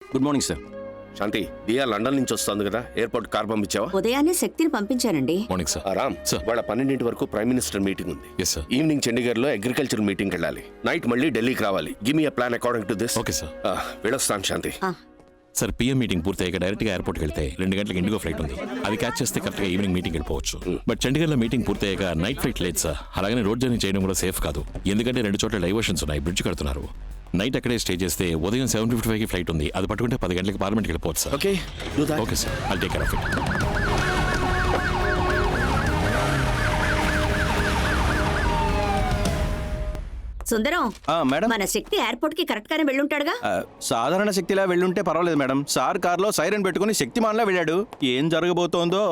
Good morning sir. Shanti, Diya London నుంచి వస్తుంది కదా, ఎయిర్పోర్ట్ కార్ పంపించావా? ఉదయాన్నే శక్తిని పంపించానండి. Morning sir. రామ్ సార్. వాళ్ళ 12 వరకు ప్రైమ్ మినిస్టర్ మీటింగ్ ఉంది. Yes sir. ఈవినింగ్ చండీగఢ్ లో అగ్రికల్చర్ మీటింగ్ వెళ్ళాలి. నైట్ మళ్ళీ ఢిల్లీకి రావాలి. Give me a plan according to this. Okay sir. వెళ్ళొస్తాను శాంతి. సార్ పిఎం మీటింగ్ పూర్తయ్యాక డైరెక్ట్ గా ఎయిర్పోర్ట్కి వెళ్తే 2 గంటలకు ఇండిగో ఫ్లైట్ ఉంది. అది క్యాచ్ చేస్తే కరెక్ట్ గా ఈవినింగ్ మీటింగ్ వెళ్ళిపోవచ్చు. బట్ చండీగఢ్ లో మీటింగ్ పూర్తయ్యాక నైట్ ఫ్లైట్ లేదు సార్. అలాగే రోడ్ జర్నీ చేయడం కూడా సేఫ్ కాదు, ఎందుకంటే 2 చోట్ల డైవర్షన్స్ ఉన్నాయి, బ్రిడ్జ్ కడుతున్నారు. నైట్ అక్కడే స్టే చేస్తే ఉదయం 7:55 కి ఫ్లైట్ ఉంది. అది పట్టుకుంటే 10 గంటలకు పార్లమెంట్కి వెళ్ళిపోవచ్చు sir. Okay, do that. Okay sir, I'll take care of it. Sundaram, madam, మన శక్తి ఎయిర్పోర్ట్ కి కరెక్ట్ గానే వెళ్ళుంటాడుగా. సాధారణ శక్తిలా వెళ్ళుంటే పర్వాలేదు మేడం. సార్ కార్లో సైరన్ పెట్టుకుని శక్తిమాన్లా వెళ్ళాడు. ఏం జరగబోతోందో.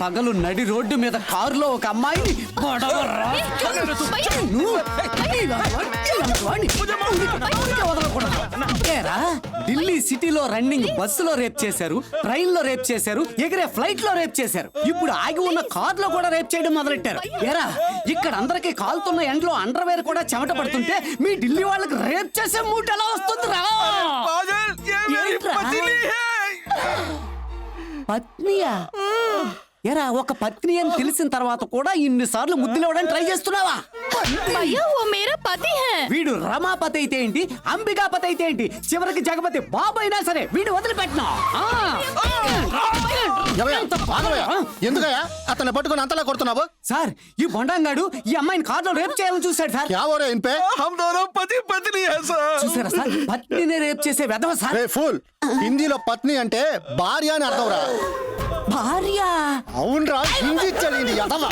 పగలు నడి రోడ్డు మీద కారులో ఒక అమ్మాయిని ఢిల్లీ సిటీలో రన్నింగ్ బస్సులో రేప్ చేశారు, ట్రైన్ లో రేప్ చేశారు, ఎగిరే ఫ్లైట్ లో రేప్ చేశారు. ఇప్పుడు ఆగి ఉన్న కార్ లో కూడా రేప్ చేయడం మొదలెట్టారు. ఏరా, ఇక్కడ అందరికి కాలుతున్న ఎండ్లో అండర్వేర్ కూడా చెమట పడుతుంటే మీ ఢిల్లీ వాళ్ళకి రేప్ చేసే మూట ఎలా వస్తుంది రా? పత్నియా? ఎరా, ఒక పత్ని అని తెలిసిన తర్వాత కూడా ఇన్నిసార్లు ముద్దులేవడానికి ట్రై చేస్తున్నావా? వీడు రమాపతి అయితే ఏంటి, అంబికాపతి అయితే ఏంటి, చివరికి జగపతి బాబు అయినా సరే వీడు వదిలిపెట్టినా. ఎందుకయ్యా అతన్ని పట్టుకుని అంతలా కొడుతున్నావు? సార్, ఈ బొండంగాడు ఈ అమ్మాయిని కార్లో రేప్ చేయాలని చూశాడు సార్. చూసారా సార్, పత్నిని రేప్ చేసే వెధవ సార్. ఫూల్, హిందీలో పత్ని అంటే భార్య అని అర్థం రా. భార్య? అవునరా, హిందీ చదివింది ఎదవ.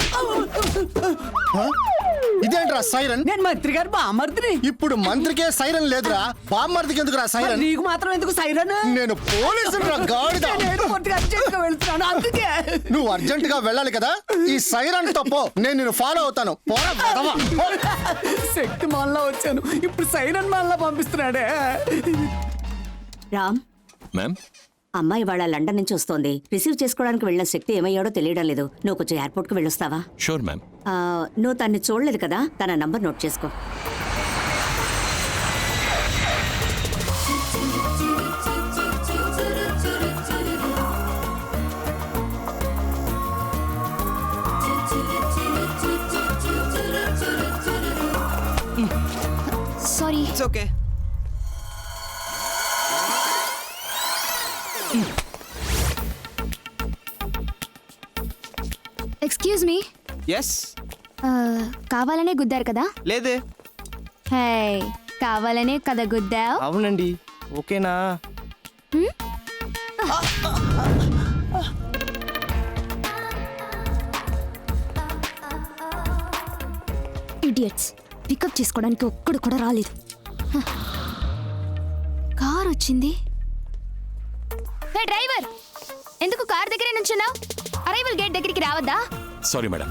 ఇదేంట్రా సైరన్? నేను మంత్రి గారు బామర్దిని. ఇప్పుడు మంత్రికే సైరన్ లేదురా, బామ్మర్దికి ఎందుకురా సైరన్? నీకు మాత్రం ఎందుకు సైరన్? నేను పోలీసురా గాడిద. వెళ్తున్నాను అందుకే. నువ్వు అర్జెంట్ గా వెళ్ళాలి కదా, ఈ సైరన్ తప్పో నేను నిన్ను ఫాలో అవుతాను. శక్తి మాల్లా వచ్చాను, ఇప్పుడు సైరన్ మాల్లా పంపిస్తున్నాడే. రామ్, మ్యామ్, అమ్మాయి వాళ్ళ లండన్ నుంచి వస్తోంది. రిసీవ్ చేసుకోవడానికి వెళ్ళిన శక్తి ఏమయ్యాడో తెలియడం లేదు. నువ్వు కొంచెం ఎయిర్పోర్ట్ కి వెళ్ళొస్తావా? Sure ma'am. నువ్వు తన్ని చూడలేదు కదా, తన నంబర్ నోట్ చేసుకో. Sorry. It's okay. Excuse me. Yes. కావాలనే గుద్దారు కదా? లేదే. హే, కావాలనే కదా గుద్దావు? అవునండి. ఓకేనా? ఇడియట్స్, పికప్ చేసుకోవడానికి ఒక్కడు కూడా రాలేదు. కార్ వచ్చింది. హే డ్రైవర్, ఎందుకు కార్ దగ్గరే నుంచున్నావు? అరైవల్ గేట్ దగ్గరికి రావద్దా? Sorry madam.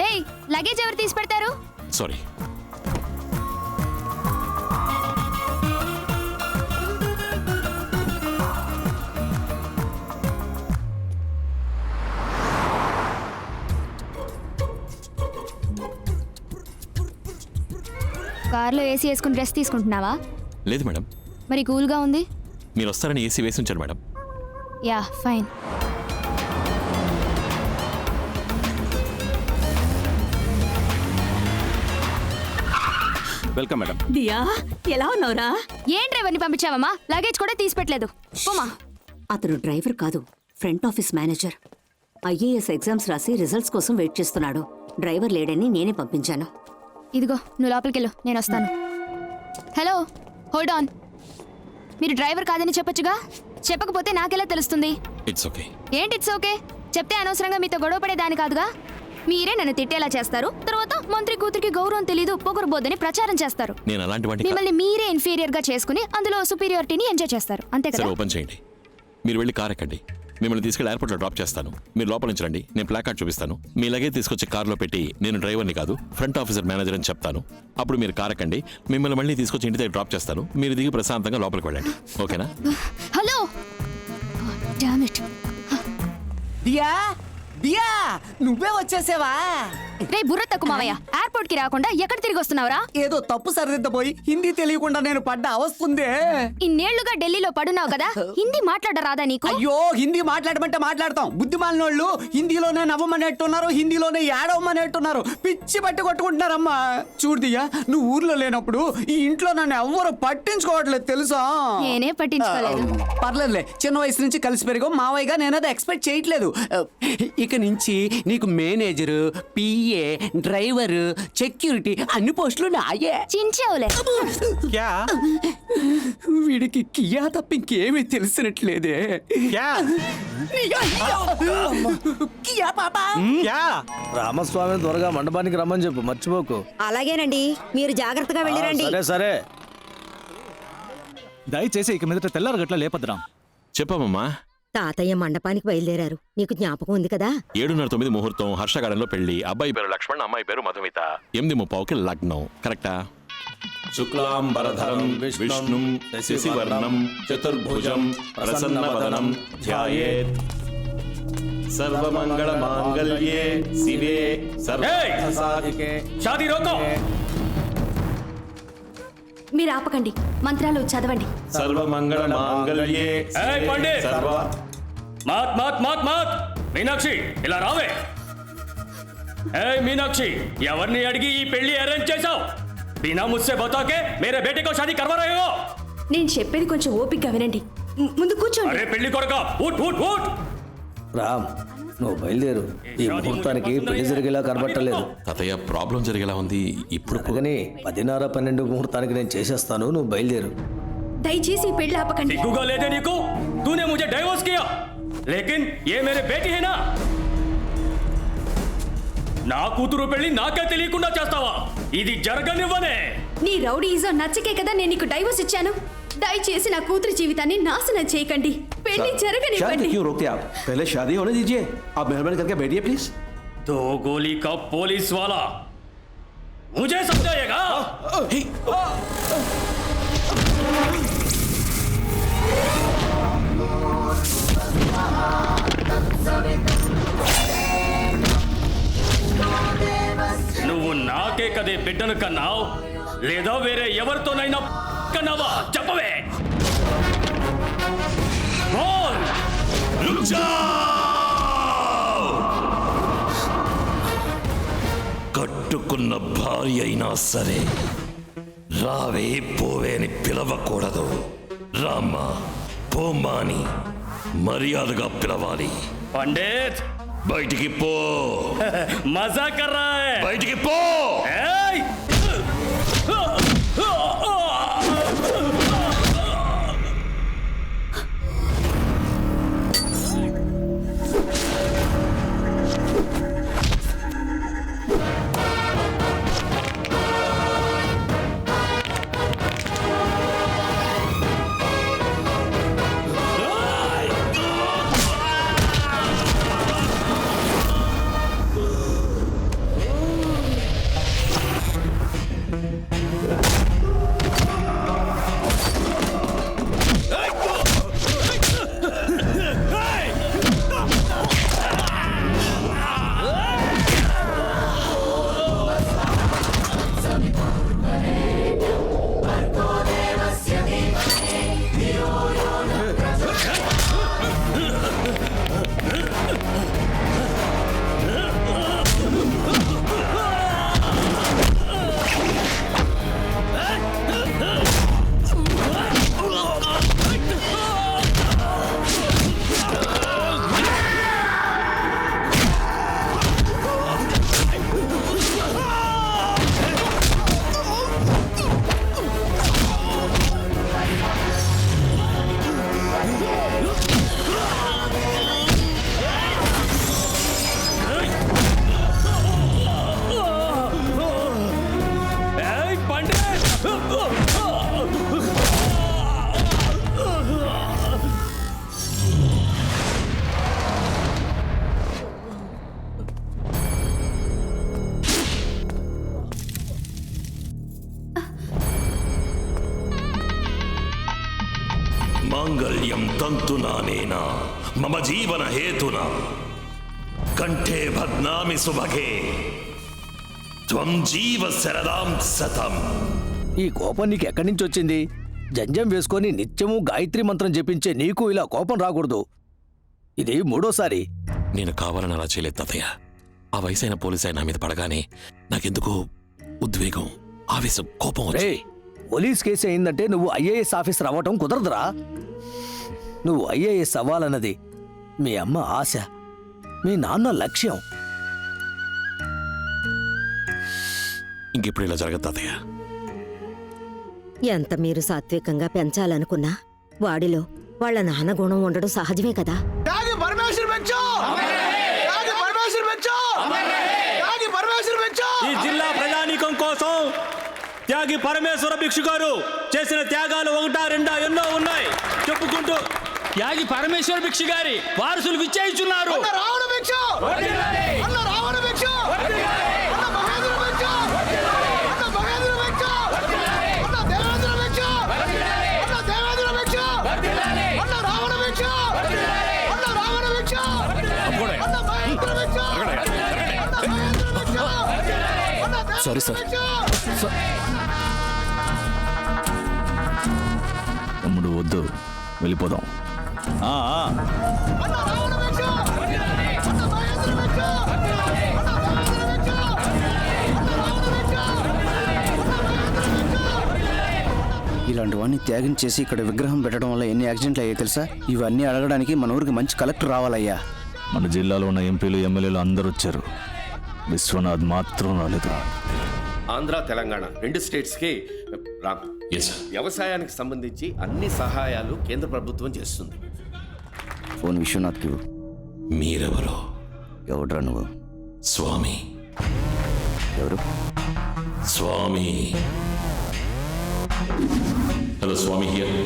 ఏయ్, లగేజ్ ఎవరు తీసి పెడతారు? సారీ. కార్లో ఏసీ వేసుకుని డ్రెస్ తీసుకుంటున్నావా? లేదు మేడం. మరి కూల్గా ఉంది. మీరు వస్తారని ఏసీ వేసి ఉంచారు madam. Yeah, fine. Welcome madam. Diya, ఎలా ఉన్నావురా? ఏం డ్రైవర్ని పంపించావమ్మా? లగేజ్ కూడా తీసి పెట్టలేదు. పోమా. అతను డ్రైవర్ కాదు, front office manager. IAS exams రాసి రిజల్ట్స్ కోసం వెయిట్ చేస్తున్నాడు. డ్రైవర్ లేడని నేనే పంపించాను. ఇదిగో, నువ్వు లోపలికెళ్ళు, నేను వస్తాను. Hello, hold on. మీరు డ్రైవర్ కాదని చెప్పొచ్చుగా? చెప్పకపోతే నాకెలా తెలుస్తుంది? It's okay. ఏంటి ఇట్స్ ఓకే? చెప్తే అనవసరంగా మీతో గొడవ పడేదాని కాదుగా. మీరే నన్ను తిట్టేలా చేస్తారు, తర్వాత మంత్రి కూతురికి గౌరవం తెలీదు, పొగరబోద్దని ప్రచారం చేస్తారు. నేను అలాంటి వాటిని మిమ్మల్ని మీరే ఇన్ఫీరియర్ గా చేసుకుని అందులో సుపీరియారిటీని ఎంజాయ్ చేస్తారు, అంతే కదా? ఓపెన్ చేయండి. మీరు వెళ్ళి కార్ ఎక్కండి, మిమ్మల్ని తీసుకెళ్లి ఎయిర్పోర్ట్లో డ్రాప్ చేస్తాను. మీరు లోపల నుంచి రండి, నేను ప్లాక్ కార్డ్ చూపిస్తాను. మీ లగేజ్ తీసుకొచ్చి కార్లో పెట్టి నేను డ్రైవర్ని కాదు ఫ్రంట్ ఆఫీసర్ మేనేజర్ అని చెప్తాను. అప్పుడు మీరు కార్ ఎక్కండి, మిమ్మల్ని మళ్ళీ తీసుకొచ్చి ఇంటి దగ్గర డ్రాప్ చేస్తాను. మీరు దిగి ప్రశాంతంగా లోపలికి వెళ్ళండి, ఓకేనా? Hello damn it. Diya Diya నువ్వే వచ్చేసావా? రే బుర్ర తక్కువ మావయ్య, ఎయిర్పోర్ట్ కి రాకుండా ఎక్కడ తిరిగి వస్తున్నావురా? ఏదో తప్పు సరిదిద్దపోయి హిందీ తెలియకుండా నేను పడ్డ అవస్తుందే. ఇన్నేళ్లుగా ఢిల్లీలో పడున్నావు కదా, హిందీ మాట్లాడ రాదా నీకు? అయ్యో హిందీ మాట్లాడమంటే మాట్లాడతాం. బుద్ధిమాలినోళ్ళు హిందీలోనే నవ్వమనేట్టున్నారు, హిందీలోనే ఏడవమనేట్టున్నారు. పిచ్చి పట్టి కొట్టుకుంటున్నారమ్మా. చూడుదియా, నువ్వు ఊర్లో లేనప్పుడు ఈ ఇంట్లో నన్ను ఎవ్వరు పట్టించుకోవట్లేదు తెలుసా? నేనే పట్టించుకోలేదు. పర్లేదులే, చిన్న వయసు నుంచి కలిసి పెరిగాం. మావయ్యగా నేను అది ఎక్స్పెక్ట్ చేయట్లేదు. ఇక నుంచి నీకు మేనేజరు, పిఏ, డ్రైవర్, సెక్యూరిటీ అన్ని పోస్టులు నాయే. చించావులే. వీడికి కియా తప్ప ఇంకేమీ తెలిసినట్లేదే. కియా పాపా. రామస్వామి త్వరగా మండపానికి రమ్మని చెప్పు, మర్చిపోకు. అలాగేనండి, మీరు జాగ్రత్తగా వెళ్ళిరండి. సరే సరే. దయచేసి ఇక మీదట తెల్లారగట్ల లేపద్రాం. చెప్పమ్మా. తాతయ్య మండపానికి బయలుదేరారు, నీకు జ్ఞాపకం ఉంది కదా? 7:09 ముహూర్తం, హర్షగార్డెన్లో పెళ్లి. అబ్బాయి పేరు లక్ష్మణ్, అమ్మాయి పేరు మధుమిత. 8:30కి లగ్నం. కరెక్టా? శుక్లాంబరధరం విష్ణుం శశివర్ణం చతుర్భుజం ప్రసన్నవదనం ధ్యాయేత్ సర్వమంగళ మాంగళ్యే శివే సర్వసాధికే. షాదీ రోకో. మీరు ఆపకండి, మంత్రాలు చదవండి. సర్వమంగళ మాంగళ్యే సర్వ. మాత్ మాత్ మాత్ మాత్. మీనాక్షి ఇలా రావే. ఏ మీనాక్షి, ఎవరిని అడిగి ఈ పెళ్లి అరేంజ్ చేశావు? బినా ముస్సే బతాకే మేరే బేటే కో షాదీ కర్వా రహే హో. నేను చెప్పేది కొంచెం ఓపికగా వినండి. ముందు కూర్చోండి. అరే పెళ్లి కొడక, ఊట్ ఊట్ ఊట్. రామ్, నువ్వు బయలుదేరు. ఈ ముహూర్తానికి పెళ్లి జరిగేలా కనబట్టలేదు. తాతయ్య, ప్రాబ్లం జరిగేలా ఉంది. ఇప్పుడు అందుకని 10:30-12 ముహూర్తానికి నేను చేసేస్తాను, నువ్వు బయలుదేరు. దయచేసి ఈ పెళ్లి ఆపకండి. సిగ్గుగా లేదే నీకు? తూనే ముझे డైవోర్స్ కియా, లేకిన్ ఏ మేరే బేటీ హై నా. నా కూతురు పెళ్లి నాకే తెలియకుండా చేస్తావా? ఇది జరగనివ్వనే. నీ రౌడీజం నచ్చకే కదా నేను నీకు డైవోర్స్ ఇచ్చాను. దయచేసి నా కూతురి జీవితాన్ని నాశనం చేయకండి. పెళ్లి జరగనివ్వండి. क्यों रोकते आप? पहले शादी होने दीजिए. आप मेहरबानी करके बैठिए प्लीज. दो गोली का पुलिस वाला मुझे समझाएगा? నువ్వు నాకే కదే బిడ్డను కన్నావు, లేదా వేరే ఎవరితోనైనా కన్నావా? చెప్పవే. కట్టుకున్న భార్య అయినా సరే రావే పోవే అని పిలవకూడదు. రామ్మా పోమ్మా అని మర్యాదగా పిలవాలి. పండిత్ బయటికి పో. మజా కర్ రహా హై. బయటికి పో. ఏయ్! మాంగళ్యం తంతునానేన మమ జీవన హేతున కంఠే భద్నామి సుభగే త్వం జీవ శరదాం సతం. ఈ కోపం నీకు ఎక్కడి నుంచి వచ్చింది? జంజం వేసుకొని నిత్యము గాయత్రి మంత్రం జపించే నీకు ఇలా కోపం రాకూడదు. ఇది మూడోసారి. నేను కావాలని అలా చేయలేదు తాతయ్య. ఆ వయసైన పోలీసు ఆయన నా మీద పడగానే నాకెందుకో ఉద్వేగం, ఆవేశం, కోపం రే, పోలీస్ కేసు అయిందంటే నువ్వు ఐఏఎస్ ఆఫీసర్ అవ్వటం కుదరదురా. నువ్వు ఐఏఎస్ అవ్వాలన్నది మీ అమ్మ ఆశ, మీ నాన్న లక్ష్యం. ఇంకెప్పుడు ఇలా జరగదు తాతయ్య. ఎంత మీరు సాత్వికంగా పెంచాలనుకున్నా వాడిలో వాళ్ళ నాన్న గుణం ఉండడం సహజమే కదా. ఈ జిల్లా ప్రజానీకం కోసం త్యాగి పరమేశ్వర భిక్షు గారు చేసిన త్యాగాలు 1, 2 ఎన్నో ఉన్నాయి చెప్పుకుంటూ త్యాగి పరమేశ్వర భిక్షు గారి వారసులు విచ్చేయిస్తున్నారు. Sorry sir. తమ్ముడు వద్దు, వెళ్ళిపోదాం. ఇలాంటి వాడిని త్యాగం చేసి ఇక్కడ విగ్రహం పెట్టడం వల్ల ఎన్ని యాక్సిడెంట్లు అయ్యాయి తెలుసా? ఇవన్నీ అడగడానికి మన ఊరికి మంచి కలెక్టర్ రావాలయ్యా. మన జిల్లాలో ఉన్న ఎంపీలు ఎమ్మెల్యేలు అందరూ వచ్చారు, విశ్వనాథ్ మాత్రం రాలేదు. ఆంధ్ర తెలంగాణ 2 స్టేట్స్కి రామ్, వ్యవసాయానికి సంబంధించి అన్ని సహాయాలు కేంద్ర ప్రభుత్వం చేస్తుంది. ఫోన్ విశ్వనాథ్కి. మీరెవరో? ఎవడ్రా నువ్వు? స్వామి. ఎవరు? స్వామి. Hello Swami here.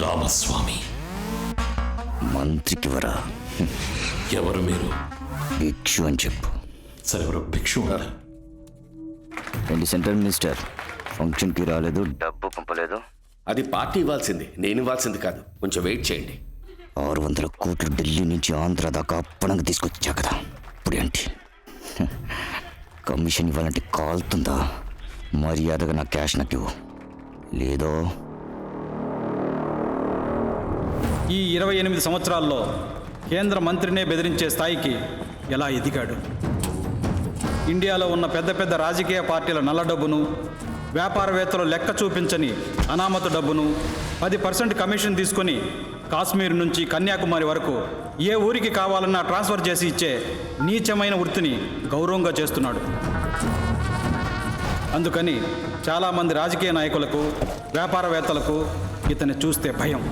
రామస్వామి. మంత్రికి వరా? ఎవరు మీరు? భిక్షు అని చెప్పు. సరే, ఎవరు భిక్షు? సెంట్రల్ మినిస్టర్ ఫంక్షన్కి రాలేదు, డబ్బు పంపలేదు. అది పార్టీ ఇవ్వాల్సింది, నేను ఇవ్వాల్సింది కాదు. కొంచెం వెయిట్ చేయండి. 600 కోట్లు ఢిల్లీ నుంచి ఆంధ్ర దాకా అప్పనంగా తీసుకొచ్చా కదా, ఇప్పుడు ఏంటి? కమిషన్ ఇవ్వాలంటే కాలుతుందా? మర్యాదగా నా క్యాష్ నాకు ఇవ్వు, లేదో. ఈ 28 సంవత్సరాల్లో కేంద్ర మంత్రినే బెదిరించే స్థాయికి ఎలా ఎదిగాడు? ఇండియాలో ఉన్న పెద్ద పెద్ద రాజకీయ పార్టీల నల్ల డబ్బును, వ్యాపారవేత్తలు లెక్క చూపించని అనామత డబ్బును 10% కమిషన్ తీసుకొని కాశ్మీర్ నుంచి కన్యాకుమారి వరకు ఏ ఊరికి కావాలన్నా ట్రాన్స్ఫర్ చేసి ఇచ్చే నీచమైన వృత్తిని గౌరవంగా చేస్తున్నాడు. అందుకని చాలామంది రాజకీయ నాయకులకు, వ్యాపారవేత్తలకు ఇతన్ని చూస్తే భయం.